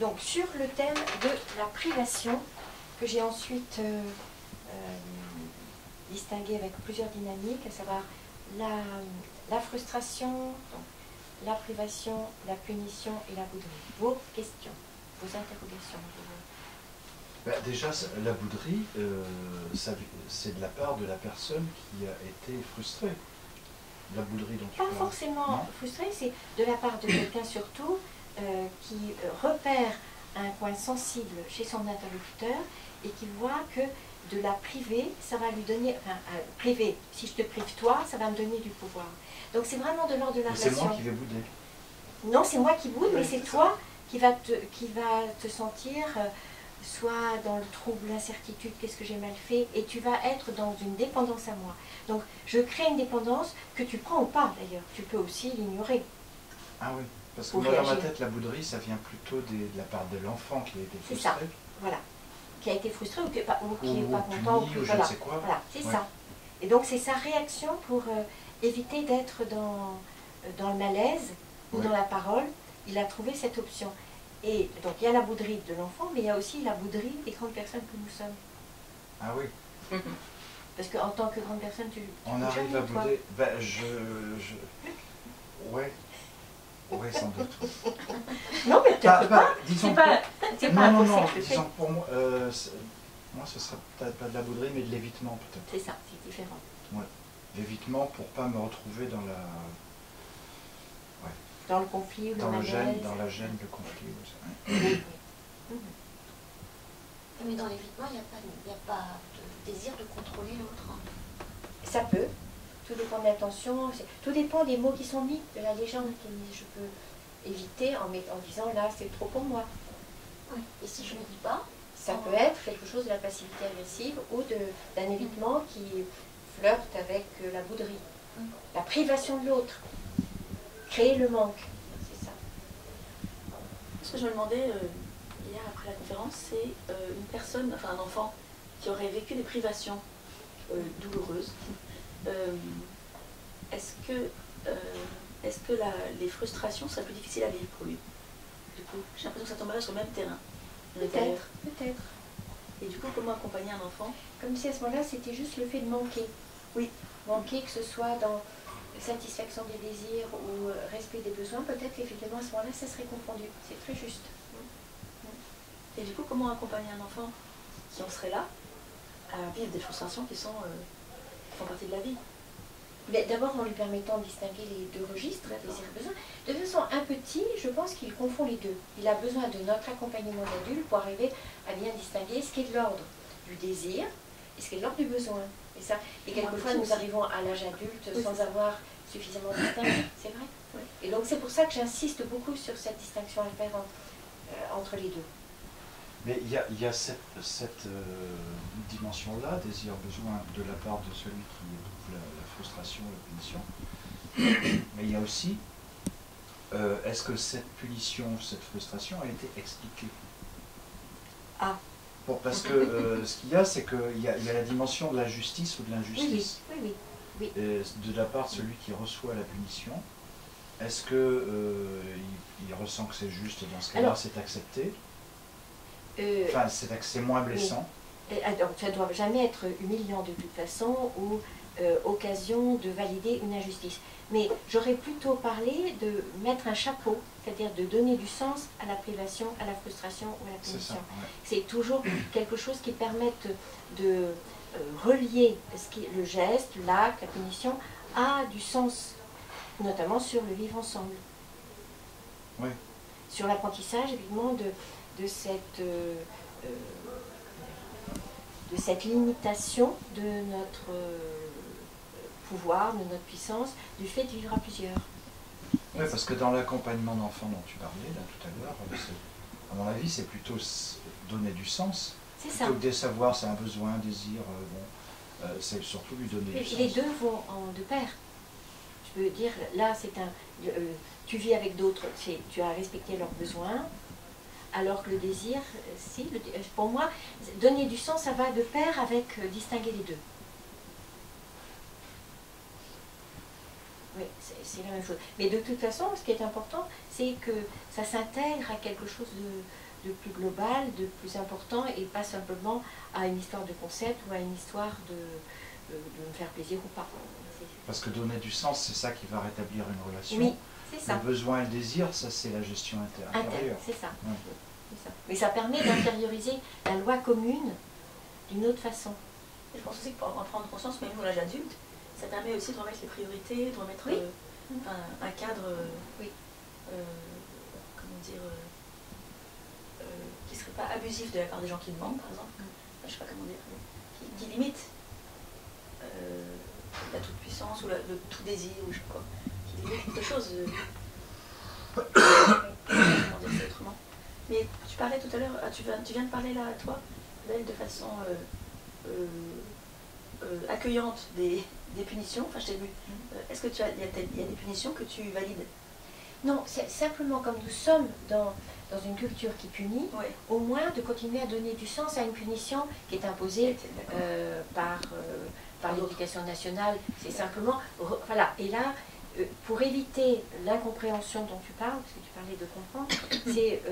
donc sur le thème de la privation, que j'ai ensuite distingué avec plusieurs dynamiques, à savoir la frustration, donc, la privation, la punition et la bouderie. Vos questions, vos interrogations. Ben, déjà, la bouderie, c'est de la part de la personne qui a été frustrée. La bouderie dont tu parles. Pas forcément frustrée, c'est de la part de quelqu'un surtout qui repère un coin sensible chez son interlocuteur et qui voit que de la priver, ça va lui donner, enfin, priver, si je te prive toi, ça va me donner du pouvoir. Donc c'est vraiment de l'ordre de la relation. C'est moi qui vais bouder. Non, c'est moi qui boude, mais c'est toi qui va te sentir soit dans le trouble, l'incertitude, qu'est-ce que j'ai mal fait, et tu vas être dans une dépendance à moi. Donc je crée une dépendance que tu prends ou pas d'ailleurs, tu peux aussi l'ignorer. Ah oui, parce que moi dans ma tête, la bouderie, ça vient plutôt de la part de l'enfant qui a été frustré. C'est ça, voilà. Qui a été frustré ou qui n'est pas content, ou je voilà. ne sais quoi. Voilà, c'est ça. Et donc c'est sa réaction pour éviter d'être dans le malaise ou dans la parole. Il a trouvé cette option. Et donc il y a la bouderie de l'enfant, mais il y a aussi la bouderie des grandes personnes que nous sommes. Ah oui. Parce qu'en tant que grande personne, on arrive à bouder. Ben, ouais, sans doute. Non, mais peut-être pas. Disons c'est pas non, disons pour moi, moi ce serait peut-être pas de la bouderie, mais de l'évitement peut-être. C'est ça, c'est différent. Ouais. L'évitement pour pas me retrouver dans la... Dans le conflit ou dans la gêne, le conflit. Mais dans l'évitement, il n'y a pas de désir de contrôler l'autre. Ça peut. Tout dépend de l'intention. Tout dépend des mots qui sont mis, de la légende qui est mise. Je peux éviter en disant là, c'est trop pour moi. Oui. Et si je ne le dis pas, ça peut être quelque chose de la passivité agressive ou d'un évitement qui flirte avec la bouderie. La privation de l'autre. Créer le manque, c'est ça. Ce que je me demandais hier après la conférence, c'est une personne, enfin un enfant, qui aurait vécu des privations douloureuses. Est-ce que les frustrations seraient plus difficiles à vivre pour lui? Du coup, j'ai l'impression que ça tomberait sur le même terrain. Peut-être, peut-être. Et du coup, comment accompagner un enfant? Comme si à ce moment-là, c'était juste le fait de manquer. Oui. Manquer, que ce soit dans satisfaction des désirs ou respect des besoins, peut-être qu'effectivement à ce moment-là, ça serait confondu. C'est très juste. Et du coup, comment accompagner un enfant qui en serait là à vivre des frustrations qui font partie de la vie? D'abord en lui permettant de distinguer les deux registres, désir et besoin. De toute façon, un petit, je pense qu'il confond les deux. Il a besoin de notre accompagnement d'adulte pour arriver à bien distinguer ce qui est de l'ordre du désir et ce qui est de l'ordre du besoin. Et quelquefois, nous arrivons à l'âge adulte sans avoir suffisamment distingué, c'est vrai. Oui. Et donc, c'est pour ça que j'insiste beaucoup sur cette distinction à faire entre les deux. Mais il y a cette dimension-là, désir-besoin, de la part de celui qui éprouve la frustration, la punition. Mais il y a aussi, est-ce que cette punition, cette frustration a été expliquée? Ah. Bon, parce que ce qu'il y a, c'est qu'il y a la dimension de la justice ou de l'injustice. Oui. De la part de celui qui reçoit la punition, est-ce que il ressent que c'est juste, dans ce cas-là, c'est accepté? Enfin, c'est moins blessant. Alors, ça ne doit jamais être humiliant de toute façon ou occasion de valider une injustice. Mais j'aurais plutôt parlé de mettre un chapeau, c'est-à-dire de donner du sens à la privation, à la frustration ou à la punition. C'est toujours quelque chose qui permette de relier le geste, l'acte, la punition à du sens, notamment sur le vivre ensemble. Oui. Sur l'apprentissage, évidemment, de cette limitation de notre pouvoir, de notre puissance, du fait de vivre à plusieurs. Oui, parce que dans l'accompagnement d'enfants dont tu parlais là tout à l'heure, à mon avis, c'est plutôt donner du sens. C'est ça. Plutôt que de savoir c'est un besoin, un désir, c'est surtout lui donner du sens. Les deux vont de pair. Je peux dire, là, tu vis avec d'autres, tu as respecté leurs besoins, alors que le désir, si, pour moi, donner du sens, ça va de pair avec distinguer les deux. Oui, c'est la même chose. Mais de toute façon, ce qui est important, c'est que ça s'intègre à quelque chose de plus global, de plus important, et pas simplement à une histoire de concept ou à une histoire de me faire plaisir ou pas. Parce que donner du sens, c'est ça qui va rétablir une relation. Oui, c'est ça. Le besoin et le désir, ça c'est la gestion intérieure. C'est ça. Ouais. C'est ça. Mais ça permet d'intérioriser la loi commune d'une autre façon. Et je pense aussi que pour en prendre conscience, même à l'âge adulte, ça permet aussi de remettre les priorités, de remettre Oui. un cadre, Oui. comment dire, qui ne serait pas abusif de la part des gens qui demandent, par exemple. Enfin, je ne sais pas comment dire, qui limite la toute-puissance ou le tout désir, ou je sais pas quoi, qui limite quelque chose. Comment dire ça autrement. Mais tu parlais tout à l'heure, tu viens de parler là, toi, d'elle de façon accueillante des punitions. Enfin, je t'ai vu. Est-ce que il y a des punitions que tu valides? Non, c'est simplement comme nous sommes dans une culture qui punit, Ouais. au moins de continuer à donner du sens à une punition qui est imposée par l'éducation nationale. C'est simplement, voilà. Et là, pour éviter l'incompréhension dont tu parles, parce que tu parlais de comprendre, c'est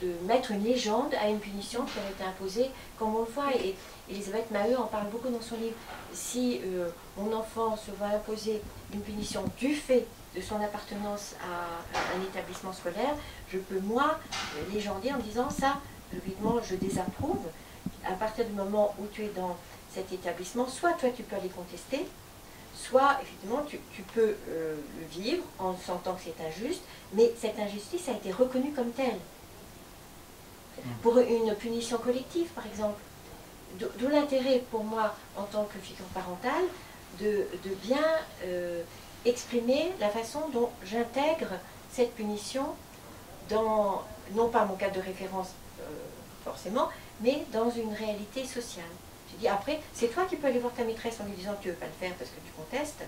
de mettre une légende à une punition qui a été imposée, comme on le voit, et Elisabeth Maheu en parle beaucoup dans son livre. Si mon enfant se voit imposer une punition du fait de son appartenance à un établissement scolaire, je peux, moi, légender en disant ça, évidemment, je désapprouve. À partir du moment où tu es dans cet établissement, soit toi tu peux aller contester, soit effectivement tu peux le vivre en sentant que c'est injuste, mais cette injustice a été reconnue comme telle. Pour une punition collective, par exemple, d'où l'intérêt pour moi, en tant que figure parentale, de bien exprimer la façon dont j'intègre cette punition dans, non pas mon cadre de référence forcément, mais dans une réalité sociale. Je dis après, c'est toi qui peux aller voir ta maîtresse en lui disant que tu ne veux pas le faire parce que tu contestes,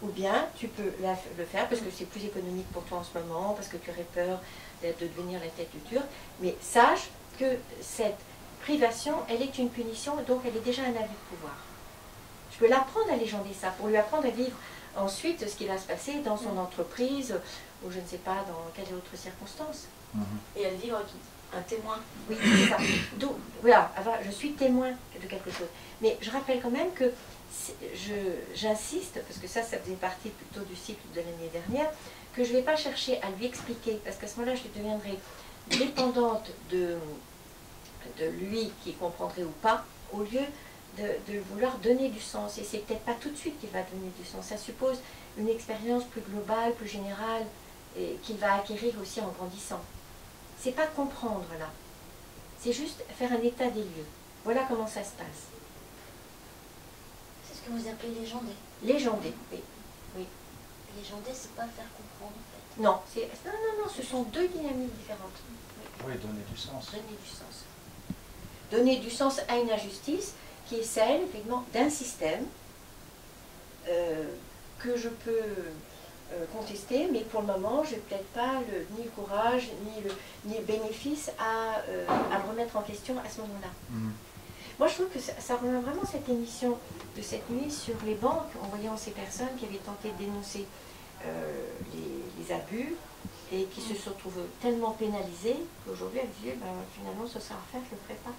ou bien tu peux le faire parce que c'est plus économique pour toi en ce moment, parce que tu aurais peur de devenir la tête du turc, mais sache que cette privation, elle est une punition, donc elle est déjà un abus de pouvoir. Je peux l'apprendre à légender ça, pour lui apprendre à vivre ensuite ce qui va se passer dans son entreprise, ou je ne sais pas dans quelles autres circonstances. Et elle vivre avec un témoin. Oui, c'est ça. Donc, voilà, je suis témoin de quelque chose. Mais je rappelle quand même que j'insiste, parce que ça faisait partie plutôt du cycle de l'année dernière, que je ne vais pas chercher à lui expliquer, parce qu'à ce moment-là, je deviendrai dépendante de lui qui comprendrait ou pas, au lieu de vouloir donner du sens. Et c'est peut-être pas tout de suite qu'il va donner du sens. Ça suppose une expérience plus globale, plus générale, et qu'il va acquérir aussi en grandissant. C'est pas comprendre là, c'est juste faire un état des lieux. Voilà comment ça se passe. C'est ce que vous appelez légender. Légender, oui. Oui. Légender, c'est pas faire comprendre en fait. Non, non, ce sont deux dynamiques différentes. Oui, donner du sens. Donner du sens. Donner du sens à une injustice qui est celle, effectivement, d'un système que je peux contester, mais pour le moment, je n'ai peut-être pas ni le courage, ni le bénéfice à me remettre en question à ce moment-là. Moi, je trouve que ça remet vraiment cette émission de cette nuit sur les banques, en voyant ces personnes qui avaient tenté de dénoncer les abus et qui se sont retrouvées tellement pénalisées qu'aujourd'hui, elles disaient, finalement, ce sera à faire, je ne le ferai pas.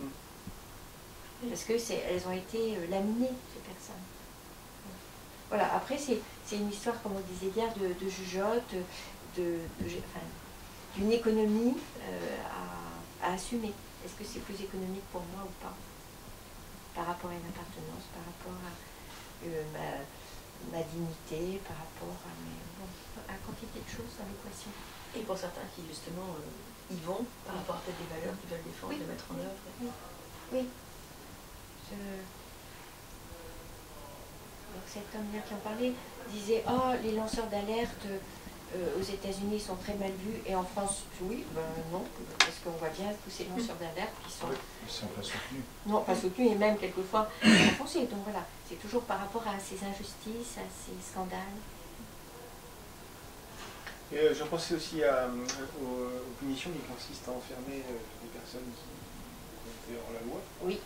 Parce qu'elles ont été laminées, ces personnes. Voilà, après, c'est une histoire, comme on disait hier, de jugeote, d'une économie à assumer. Est-ce que c'est plus économique pour moi ou pas? Par rapport à une appartenance, par rapport à ma dignité, par rapport à quantité de choses dans l'équation. Et pour certains qui, justement, y vont, par rapport à peut-être des valeurs qu'ils veulent défendre, de mettre en œuvre. Oui. Donc cet homme-là qui en parlait disait « Oh, les lanceurs d'alerte aux États-Unis sont très mal vus et en France, oui, non, parce qu'on voit bien tous ces lanceurs d'alerte qui sont... Ils sont pas soutenus. Non, pas soutenus et même quelquefois enfoncés. Donc voilà, c'est toujours par rapport à ces injustices, à ces scandales. » Et je pensais aussi aux punitions qui consistent à enfermer des personnes qui ont été hors la loi. Oui.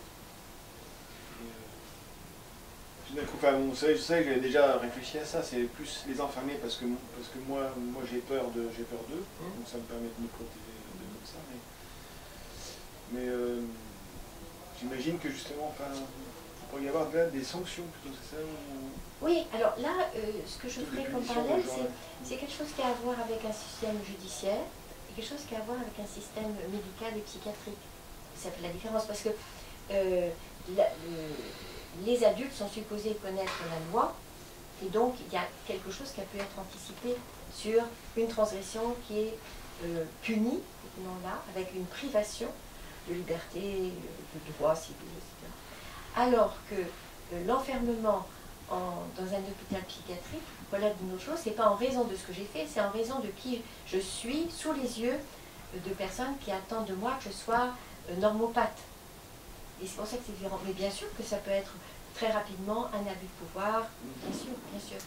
tout d'un coup, enfin, bon, je sais que j'avais déjà réfléchi à ça, c'est plus les enfermer parce que moi j'ai peur d'eux, donc ça me permet de me protéger de ça. Mais j'imagine que justement, enfin, il pourrait y avoir là des sanctions plutôt, c'est ça Oui, alors là, ce que je ferai comme parallèle, c'est quelque chose qui a à voir avec un système judiciaire et quelque chose qui a à voir avec un système médical et psychiatrique. Ça fait la différence parce que les adultes sont supposés connaître la loi et donc il y a quelque chose qui a pu être anticipé sur une transgression qui est punie, non là, avec une privation de liberté, de droits civils, etc. Alors que l'enfermement dans un hôpital psychiatrique relève d'une autre chose, c'est pas en raison de ce que j'ai fait, c'est en raison de qui je suis sous les yeux de personnes qui attendent de moi que je sois normopathe. Et c'est pour ça que c'est différent. Mais bien sûr que ça peut être très rapidement un abus de pouvoir, bien sûr, bien sûr.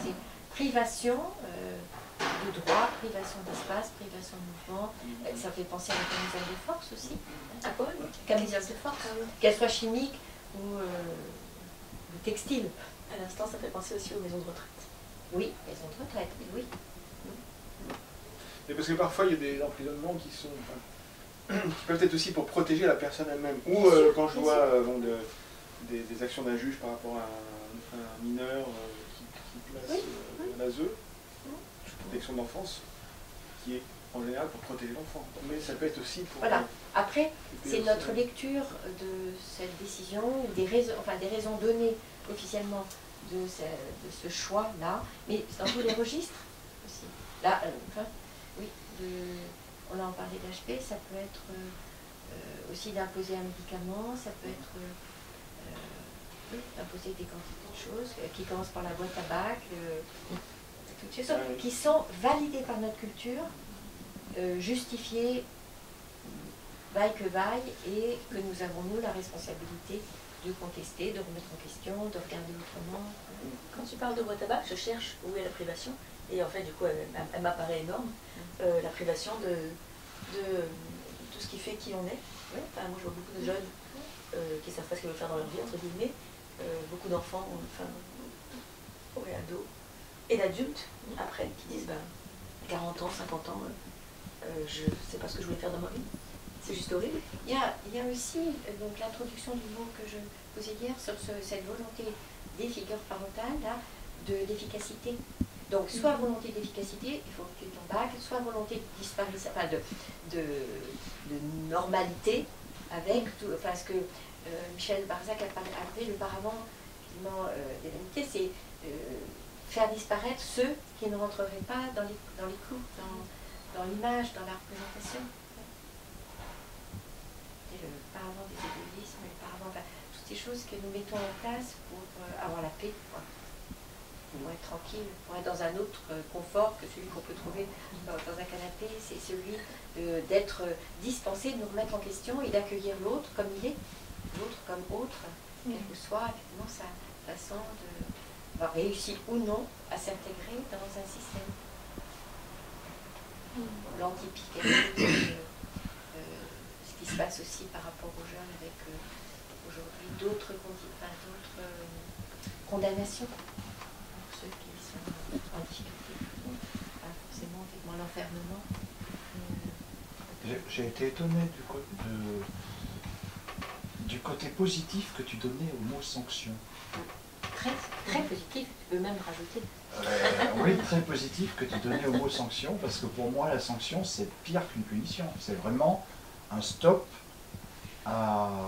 C'est privation de droit, privation d'espace, privation de mouvement. Ça fait penser à la camisole de force aussi. À quoi? Camisole de force, qu'elle soit chimique ou textile. À l'instant, ça fait penser aussi aux maisons de retraite. Oui, maisons de retraite, oui. Et parce que parfois il y a des emprisonnements qui sont, qui peuvent être aussi pour protéger la personne elle-même. Ou quand je vois des actions d'un juge par rapport à un mineur qui place l'ASE, protection d'enfance, qui est en général pour protéger l'enfant. Mais ça peut être aussi pour... Voilà. Après, c'est notre lecture de cette décision, des raisons données officiellement de ce choix-là, mais dans tous les registres aussi. Là, oui, on a en parlé d'HP, ça peut être aussi d'imposer un médicament, ça peut être d'imposer des quantités de choses qui commencent par la boîte à tabac, toutes ces choses qui sont validées par notre culture, justifiées vaille que vaille, et que nous avons, nous, la responsabilité de contester, de remettre en question, de regarder autrement. Quand tu parles de boîte à tabac, je cherche où est la privation, et en fait, du coup, elle m'apparaît énorme, la privation de tout ce qui fait qui on est. Ouais. Enfin, moi, je vois beaucoup de jeunes qui ne savent pas ce qu'ils veulent faire dans leur vie, entre guillemets, beaucoup d'enfants, enfin, ados, et d'adultes, après, qui disent, 40 ans, 50 ans, je ne sais pas ce que je voulais faire dans ma vie. C'est juste horrible. Il y a aussi donc l'introduction du mot que je posais hier sur cette volonté des figures parentales, là, de l'efficacité. Donc, soit volonté d'efficacité, il faut que tu ton bac, soit volonté de disparition, enfin de normalité, avec tout, enfin, ce que Michel Barzac a appelé le paravent des vanités, c'est faire disparaître ceux qui ne rentreraient pas dans les clous, dans l'image, dans la représentation. Le paravent des égoïsmes, le paravent, enfin, toutes ces choses que nous mettons en place pour avoir la paix, pour être tranquille, pour être dans un autre confort que celui qu'on peut trouver dans un canapé. C'est celui d'être dispensé, de nous remettre en question et d'accueillir l'autre comme il est, l'autre comme autre, quelle que soit effectivement sa façon de réussir ou non à s'intégrer dans un système. L'anti-piquerie, ce qui se passe aussi par rapport aux jeunes avec aujourd'hui d'autres condamnations pour ceux qui sont en difficulté, pas forcément effectivement l'enfermement. J'ai été étonné du côté positif que tu donnais au mot sanction. Très, très positif, tu peux même rajouter. Oui, très positif que tu donnais au mot sanction, parce que pour moi la sanction c'est pire qu'une punition, c'est vraiment un stop à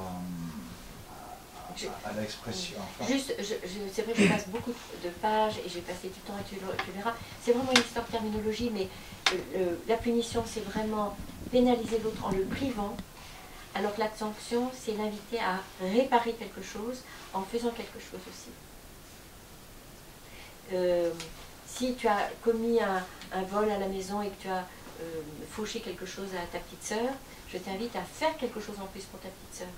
l'expression. Enfin. Juste, c'est vrai que je passe beaucoup de pages et j'ai passé du temps et tu verras. C'est vraiment une histoire de terminologie, mais la punition c'est vraiment pénaliser l'autre en le privant, alors que la sanction c'est l'inviter à réparer quelque chose en faisant quelque chose aussi. Si tu as commis un vol à la maison et que tu as fauché quelque chose à ta petite sœur, je t'invite à faire quelque chose en plus pour ta petite sœur.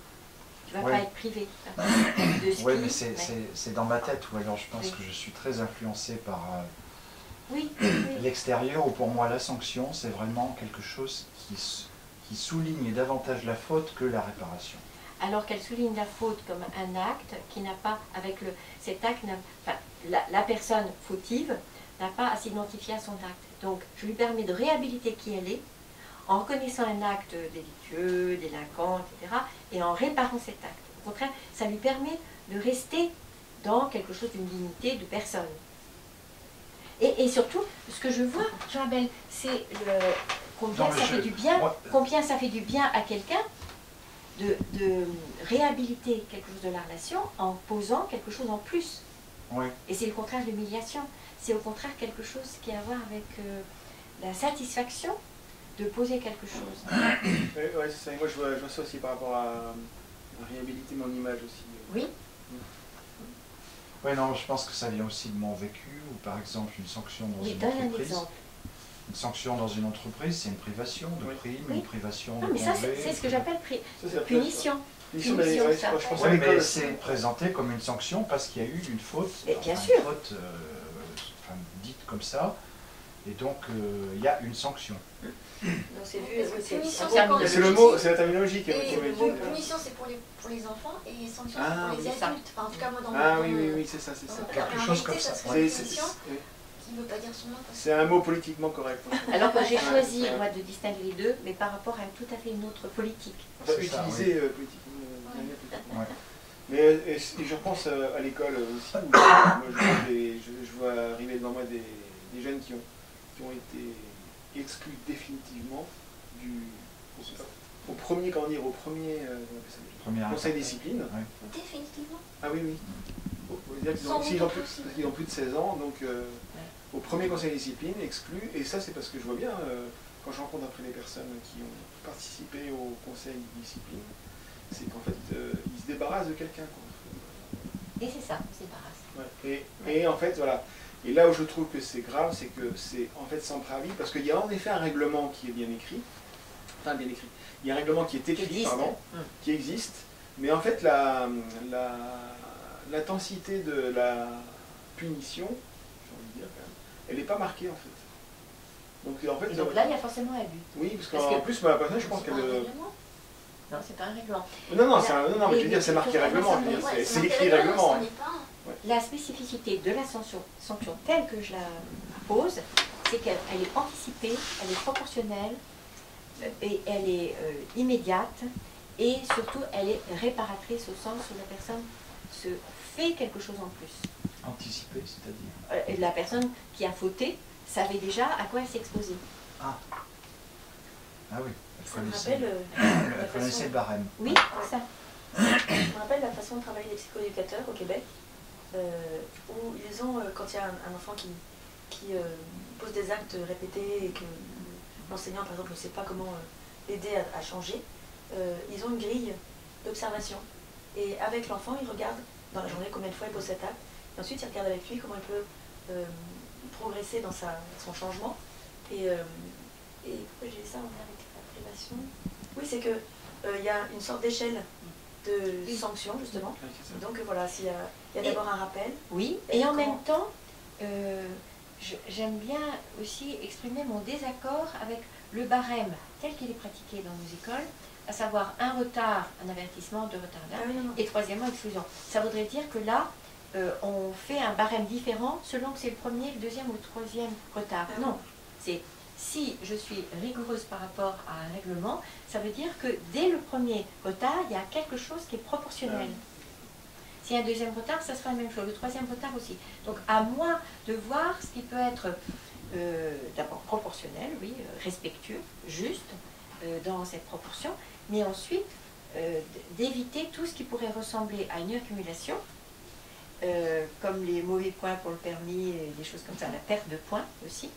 Tu ne vas pas être privé de ce Oui, mais c'est dans ma tête, ou alors je pense que je suis très influencé par l'extérieur, où pour moi la sanction c'est vraiment quelque chose qui souligne davantage la faute que la réparation. alors qu'elle souligne la faute comme un acte qui n'a pas, avec cet acte, enfin, la personne fautive n'a pas à s'identifier à son acte. Donc je lui permets de réhabiliter qui elle est, en reconnaissant un acte délictueux, délinquant, etc., et en réparant cet acte. Au contraire, ça lui permet de rester dans quelque chose d'une dignité de personne. Et surtout, ce que je vois, Jean-Abel, c'est combien ça fait du bien, combien ça fait du bien à quelqu'un de réhabiliter quelque chose de la relation en posant quelque chose en plus. Oui. Et c'est le contraire de l'humiliation. C'est au contraire quelque chose qui a à voir avec la satisfaction de poser quelque chose. Oui, c'est ça. Moi, je vois ça aussi par rapport à réhabiliter mon image aussi. Oui. Oui, non, je pense que ça vient aussi de mon vécu, ou par exemple une sanction dans Oui, une donne un entreprise. exemple. Une sanction dans une entreprise, c'est une privation de Oui. prime, Oui. une privation Non, de mais ça, congé. c'est ce que j'appelle Ça, c'est la punition. Punition, Punition, mais, ça. je pense à Oui, l'école mais aussi. c'est présenté comme une sanction parce qu'il y a eu une faute, Mais bien enfin, sûr. une faute enfin, dite comme ça, et donc il y a une sanction. Donc c'est vu, Parce que c'est punition, un c'est quand- Mais c'est le mot, c'est la terminologie qui Et est le mot punition, c'est pour les enfants, et sanction, c'est Ah, pour les oui, ça. adultes. Enfin, en tout cas, moi, dans Ah mon... oui, c'est ça. En Quelque chose comme réalité, ça. ça serait une C'est- punition oui. qui ne veut pas dire son nom. parce que- C'est un mot politiquement correct. Alors que j'ai Ouais, choisi, ouais. moi, de distinguer les deux, mais par rapport à tout à fait une autre politique. Enfin, C'est ça, utilisé politiquement. Ouais. Mais et je repense à l'école aussi, où moi, je vois arriver devant moi des jeunes qui ont été exclus définitivement au premier, comment dire, au premier Première conseil étape. discipline. Ouais. Définitivement. Ah oui. C'est-à-dire qu'ils Sans ont, doute aussi. parce qu'ils ont plus de 16 ans, donc au premier conseil discipline, exclu, et ça c'est parce que je vois bien, quand je rencontre après les personnes qui ont participé au conseil discipline, c'est qu'en fait, ils se débarrassent de quelqu'un. Et c'est ça, on se débarrasse. Ouais. Et en fait, voilà. Et là où je trouve que c'est grave, c'est que c'est en fait sans préavis, parce qu'il y a en effet un règlement qui est bien écrit, enfin bien écrit, il y a un règlement qui est écrit, Existe. pardon, qui existe, mais en fait l'intensité de la punition, j'ai envie de dire quand même, elle n'est pas marquée en fait. Donc en fait, Et donc là, il y a forcément un but. oui, parce parce qu'en que- plus, ma personne, je pense C'est pas qu'elle... un règlement. Non, c'est pas un règlement. Non, mais je veux dire, c'est les- marqué les- règlement, je veux dire, Ouais, c'est marqué écrit règlement. c'en est pas un. La spécificité de la sanction telle que je la pose, c'est qu'elle est anticipée, elle est proportionnelle, et elle est immédiate, et surtout elle est réparatrice au sens où la personne se fait quelque chose en plus. Anticipé, c'est-à-dire. La personne qui a fauté savait déjà à quoi elle s'exposait. Ah oui, Ça me rappelle elle connaissait le barème. Oui, ça. Ça me rappelle la façon de travailler des psychoéducateurs au Québec, où ils ont, quand il y a un enfant qui pose des actes répétés et que l'enseignant, par exemple, ne sait pas comment l'aider à changer, ils ont une grille d'observation. Et avec l'enfant, ils regardent dans la journée combien de fois il pose cet acte, et ensuite ils regardent avec lui comment il peut progresser dans son changement. Et pourquoi j'ai dit ça en lien avec la privation? Oui, c'est que il y a une sorte d'échelle de sanctions, justement. Ouais, c'est ça. Donc voilà, il y a d'abord un rappel. Oui, et en même temps, j'aime bien aussi exprimer mon désaccord avec le barème tel qu'il est pratiqué dans nos écoles, à savoir un retard, un avertissement, deux retards là, Ah oui, non. et troisièmement, exclusion. Ça voudrait dire que là, on fait un barème différent selon que c'est le premier, le deuxième ou le troisième retard. Ah oui. Non, c'est si je suis rigoureuse par rapport à un règlement, ça veut dire que dès le premier retard, il y a quelque chose qui est proportionnel. S'il y a un deuxième retard, ça sera la même chose. Le troisième retard aussi. Donc à moi de voir ce qui peut être d'abord proportionnel, oui, respectueux, juste dans cette proportion, mais ensuite d'éviter tout ce qui pourrait ressembler à une accumulation, comme les mauvais points pour le permis et des choses comme ça, la perte de points aussi,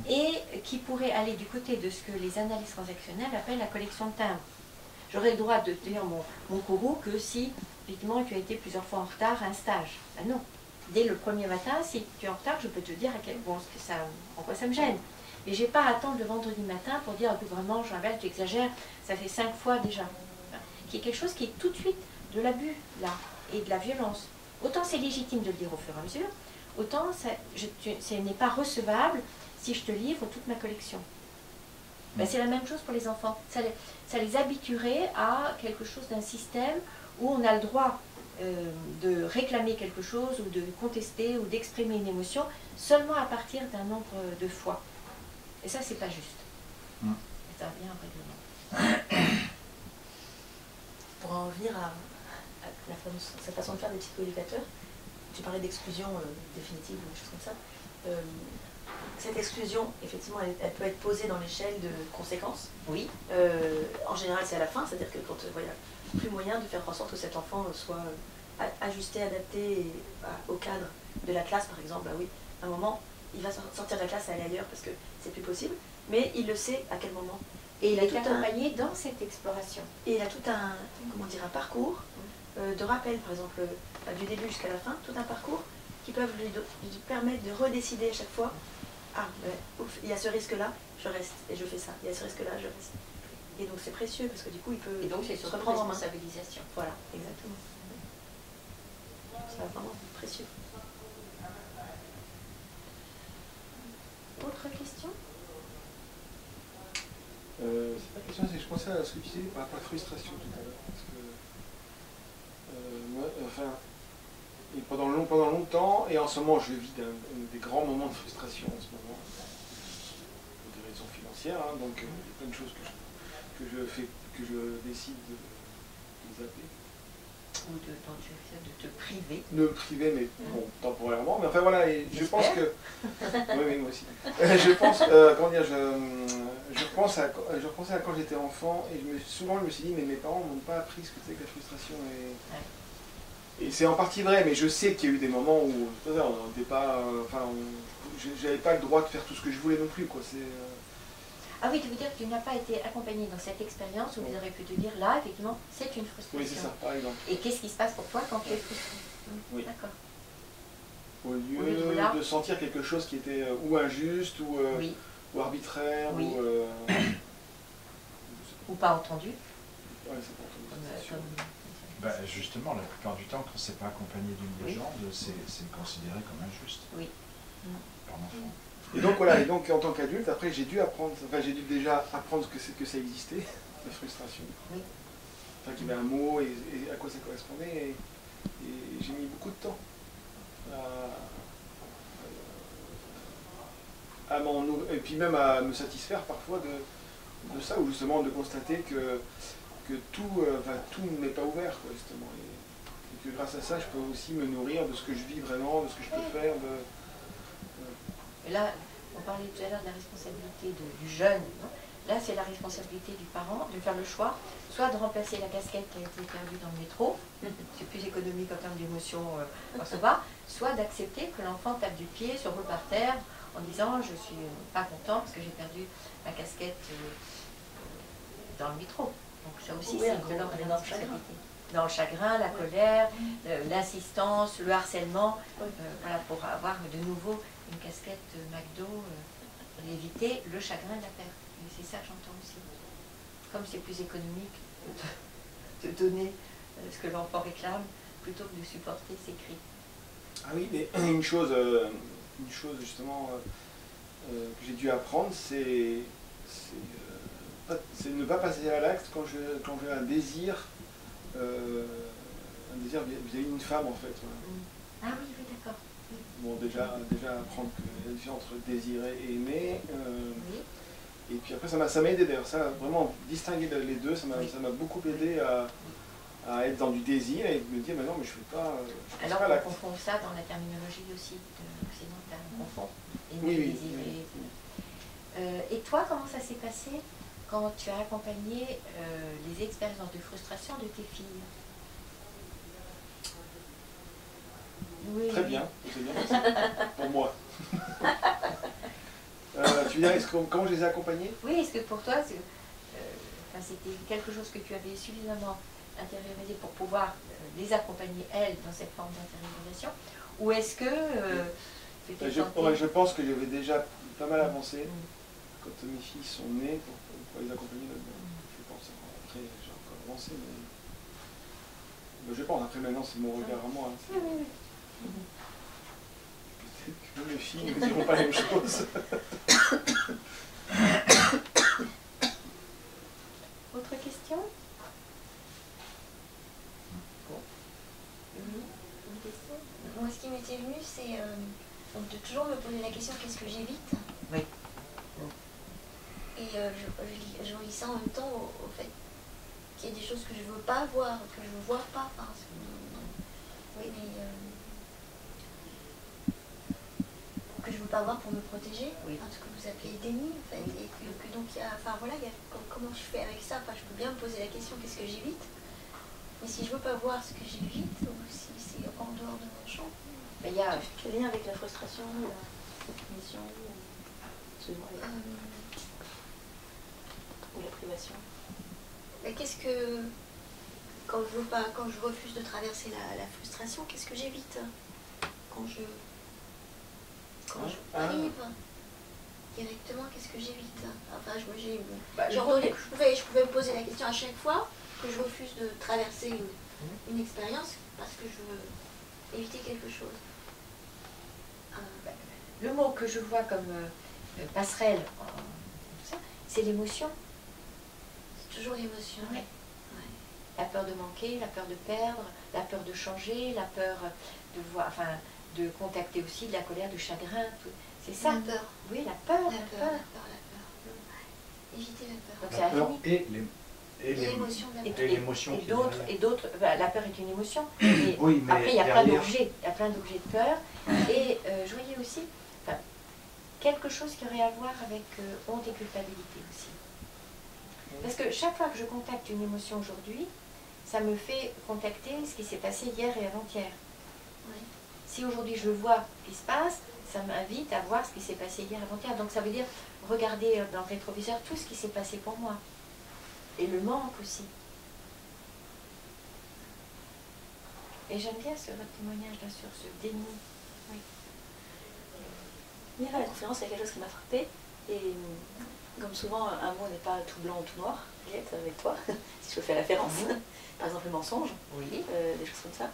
et qui pourrait aller du côté de ce que les analyses transactionnelles appellent la collection de timbres. J'aurais le droit de tenir mon courroux que si, effectivement, tu as été plusieurs fois en retard à un stage. Ben non. Dès le premier matin, si tu es en retard, je peux te dire en quoi ça me gêne. Mais je n'ai pas à attendre le vendredi matin pour dire que vraiment, Jean-Abel, tu exagères, ça fait 5 fois déjà. Qui est quelque chose qui est tout de suite de l'abus, là, et de la violence. Autant c'est légitime de le dire au fur et à mesure, autant ce n'est pas recevable si je te livre toute ma collection. Ben, c'est la même chose pour les enfants. Ça les habituerait à quelque chose d'un système où on a le droit de réclamer quelque chose ou de contester ou d'exprimer une émotion seulement à partir d'un nombre de fois. Et ça, c'est pas juste. Et ça revient au règlement. Pour en revenir à cette façon de faire des psychoéducateurs, tu parlais d'exclusion définitive ou des choses comme ça. Cette exclusion, effectivement, elle peut être posée dans l'échelle de conséquences. Oui. En général, c'est à la fin, c'est-à-dire que quand il n'y a plus moyen de faire en sorte que cet enfant soit ajusté, adapté au cadre de la classe, par exemple, bah oui, à un moment, il va sortir de la classe et aller ailleurs parce que c'est plus possible, mais il le sait à quel moment. Et il est accompagné dans cette exploration. Et il a tout un, comment dire, un parcours de rappel, par exemple, du début jusqu'à la fin, tout un parcours qui peuvent lui permettre de redécider à chaque fois. Ah, ouf, il y a ce risque-là, je reste et je fais ça. Il y a ce risque-là, je reste. Et donc c'est précieux parce que du coup il peut et donc c'est se surtout reprendre en main. Responsabilisation. Voilà, exactement. C'est vraiment précieux. Autre question? C'est pas une question, c'est que je pensais à ce que tu disais par rapport à la frustration tout à l'heure. Parce que moi, enfin, et pendant longtemps, et en ce moment je vis des grands moments de frustration en ce moment, pour des raisons financières, hein, donc il y a plein de choses que je décide de zapper. Ou de te priver. De me priver, mais bon, temporairement. Mais enfin voilà, et je pense que... Oui, oui, moi aussi. Je pense, comment dire, je repensais à quand j'étais enfant, et souvent je me suis dit, mais mes parents m'ont pas appris ce que c'est que la frustration. Et c'est en partie vrai, mais je sais qu'il y a eu des moments où on n'était pas... Enfin, j'avais pas le droit de faire tout ce que je voulais non plus, quoi. Ah oui, tu veux dire que tu n'as pas été accompagné dans cette expérience où ils auraient pu te dire, là, effectivement, c'est une frustration. Oui, c'est ça, par exemple. Et qu'est-ce qui se passe pour toi quand tu es frustré? Oui. D'accord. Au lieu de sentir quelque chose qui était ou injuste, ou arbitraire, oui. Ou pas entendu. Ouais, c'est pas entendu. Bah, justement, la plupart du temps, quand c'est pas accompagné d'une légende, c'est considéré comme injuste. Oui. Par l'enfant. Et donc voilà, et donc en tant qu'adulte, après j'ai dû apprendre, enfin j'ai dû déjà apprendre que ça existait, la frustration. Oui. Enfin qu'il y avait un mot et à quoi ça correspondait, et j'ai mis beaucoup de temps à m'en nourrir, et puis même à me satisfaire parfois de ça, ou justement de constater que tout n'est pas ouvert, quoi, justement. Et que grâce à ça, je peux aussi me nourrir de ce que je vis vraiment, de ce que je peux faire. Et là, on parlait tout à l'heure de la responsabilité du jeune. Non? Là, c'est la responsabilité du parent de faire le choix, soit de remplacer la casquette qui a été perdue dans le métro, c'est plus économique en termes d'émotion, ça va, soit d'accepter que l'enfant tape du pied, se roule par terre, en disant je suis pas content parce que j'ai perdu ma casquette dans le métro. Donc ça aussi, c'est une énorme responsabilité. Dans le chagrin, la colère, l'insistance, le harcèlement, voilà, pour avoir de nouveau une casquette McDo, et éviter le chagrin et la perte. Et c'est ça que j'entends aussi. Comme c'est plus économique de donner ce que l'enfant réclame, plutôt que de supporter ses cris. Ah oui, mais une chose justement que j'ai dû apprendre, c'est ne pas passer à l'acte quand j'ai un désir vis-à-vis d'une femme, en fait. Voilà. Ah oui, oui, d'accord. Oui. Bon, déjà apprendre qu'il y a une différence entre désirer et aimer. Oui. Et puis après, ça m'a aidé d'ailleurs, ça, vraiment distinguer les deux, ça m'a beaucoup aidé à être dans du désir et de me dire, mais non, mais je fais pas. Alors on confond ça dans la terminologie aussi occidentale, on confond aimer, désirer. Et toi, comment ça s'est passé quand tu as accompagné les expériences de frustration de tes filles? Oui. Très bien, c'est bien passé. Pour moi. Tu veux dire, comment je les ai accompagnés? Oui, est-ce que pour toi, c'était quelque chose que tu avais suffisamment intériorisé pour pouvoir les accompagner, elles, dans cette forme d'intériorisation? Ou est-ce que je pense que j'avais déjà pas mal avancé quand mes filles sont nées pour les accompagner là-dedans. Je pense. Après, j'ai encore avancé, mais je pense. Après, maintenant, c'est mon regard à moi. Hein. Peut-être que mes filles ne diront pas la même chose. Donc de toujours me poser la question qu'est-ce que j'évite. Oui. Et je relis ça en même temps au fait qu'il y a des choses que je ne veux pas voir, que je ne vois pas. Enfin, oui, mais que je ne veux pas voir pour me protéger. Oui. Enfin, ce que vous appelez déni, en fait. Et que donc il y a. Enfin voilà, comment je fais avec ça. Enfin, je peux bien me poser la question qu'est-ce que j'évite. Mais si je ne veux pas voir ce que j'évite, ou si c'est en dehors de mon champ. Mais il y a Quel lien avec la frustration, la mission ou la privation? Mais qu'est-ce que. Quand je refuse de traverser la frustration, qu'est-ce que j'évite? Quand je prive directement, qu'est-ce que j'évite? Enfin, je pouvais me poser la question à chaque fois que je refuse de traverser une expérience parce que je veux éviter quelque chose. le mot que je vois comme passerelle, c'est l'émotion. C'est toujours l'émotion. Ouais. La peur de manquer, la peur de perdre, la peur de changer, la peur de voir, enfin, de contacter aussi de la colère, du chagrin, c'est ça. La peur. Oui, la peur. La peur. Éviter la peur. Donc La c'est peur infini. Et l'émotion de la peur. et l'émotion qui est derrière. Et d'autres, la peur est une émotion. Mais Oui, mais après, il y a plein derrière- d'objets, il y a plein d'objets de peur. Et je voyais aussi quelque chose qui aurait à voir avec honte et culpabilité aussi. Parce que chaque fois que je contacte une émotion aujourd'hui, ça me fait contacter ce qui s'est passé hier et avant-hier. Oui. Si aujourd'hui je vois ce qui se passe, ça m'invite à voir ce qui s'est passé hier et avant-hier. Donc ça veut dire regarder dans le rétroviseur tout ce qui s'est passé pour moi. Et le manque aussi. Et j'aime bien votre témoignage là sur ce déni. Oui. Hier à la conférence, il y a quelque chose qui m'a frappée. Et comme souvent, un mot n'est pas tout blanc ou tout noir. Juliette, avec toi, si je fais référence. Par exemple, le mensonge, Oui. des choses comme ça.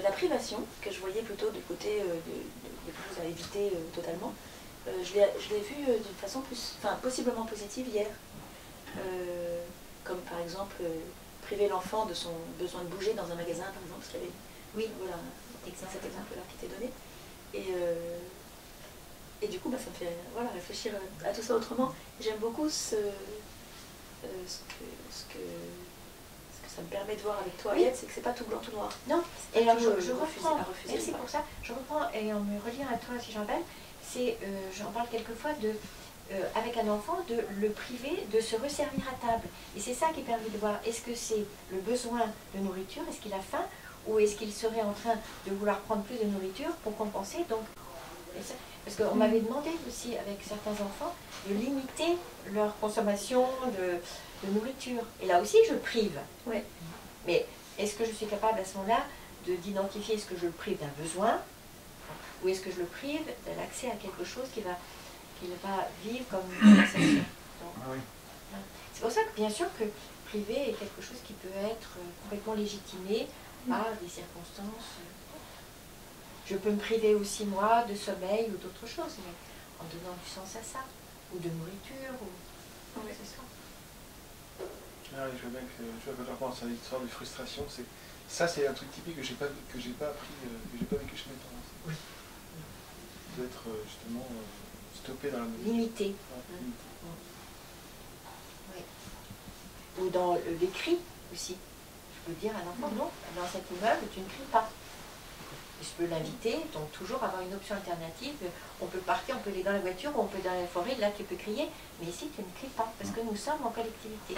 La privation, que je voyais plutôt du côté des choses à éviter totalement, je l'ai vue d'une façon possiblement positive hier. Comme par exemple, priver l'enfant de son besoin de bouger dans un magasin, par exemple, parce qu'il y avait voilà, cet exemple-là qui était donné. Et du coup, ça me fait réfléchir à tout ça autrement. J'aime beaucoup ce que ça me permet de voir avec toi, Aliette, c'est que c'est pas tout blanc, tout noir. Non, et alors je refuser, reprends, à refuser, merci pour ça, je reprends et en me reliant à toi si j'en parle, j'en parle quelquefois avec un enfant, de le priver de se resservir à table. Et c'est ça qui permet de voir, est-ce que c'est le besoin de nourriture, est-ce qu'il a faim, ou est-ce qu'il serait en train de vouloir prendre plus de nourriture pour compenser. Donc, parce qu'on m'avait demandé aussi avec certains enfants de limiter leur consommation de nourriture. Et là aussi, je prive. Ouais. Mais est-ce que je suis capable à ce moment-là d'identifier est-ce que je le prive d'un besoin ou est-ce que je le prive de l'accès à quelque chose qu'il va vivre comme une sensation. Ah oui. C'est pour ça que bien sûr que priver est quelque chose qui peut être complètement légitimé par des circonstances. Je peux me priver aussi moi de sommeil ou d'autres choses, mais en donnant du sens à ça, ou de nourriture, ou c'est ça. Ah oui, je vois bien que quand je repense à l'histoire de frustration, ça c'est un truc typique que j'ai pas appris, que j'ai pas vécu chez mes parents. Oui. D'être justement stoppé dans la mesure. Limité. Ouais, limité. Oui. Ou dans les cris aussi. Je peux dire à un enfant, non, dans cet immeuble, tu ne cries pas. Et je peux l'inviter, donc toujours avoir une option alternative. On peut partir, on peut aller dans la voiture, ou on peut aller dans la forêt, là tu peux crier, mais ici tu ne cries pas, parce que nous sommes en collectivité.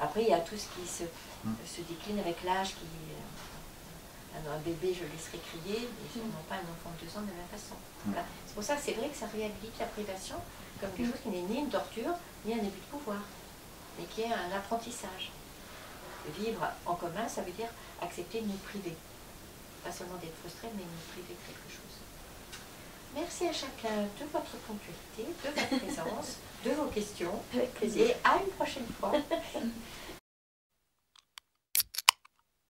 Après, il y a tout ce qui se décline avec l'âge, un bébé, je le laisserai crier, mais sûrement pas un enfant de 2 ans de la même façon. Voilà. C'est pour ça que c'est vrai que ça réhabilite la privation comme quelque chose qui n'est ni une torture, ni un abus de pouvoir, mais qui est un apprentissage. Vivre en commun, ça veut dire accepter de nous priver. Pas seulement d'être frustré, mais nous priver de quelque chose. Merci à chacun de votre ponctualité, de votre présence, de vos questions. Avec plaisir. Et à une prochaine fois.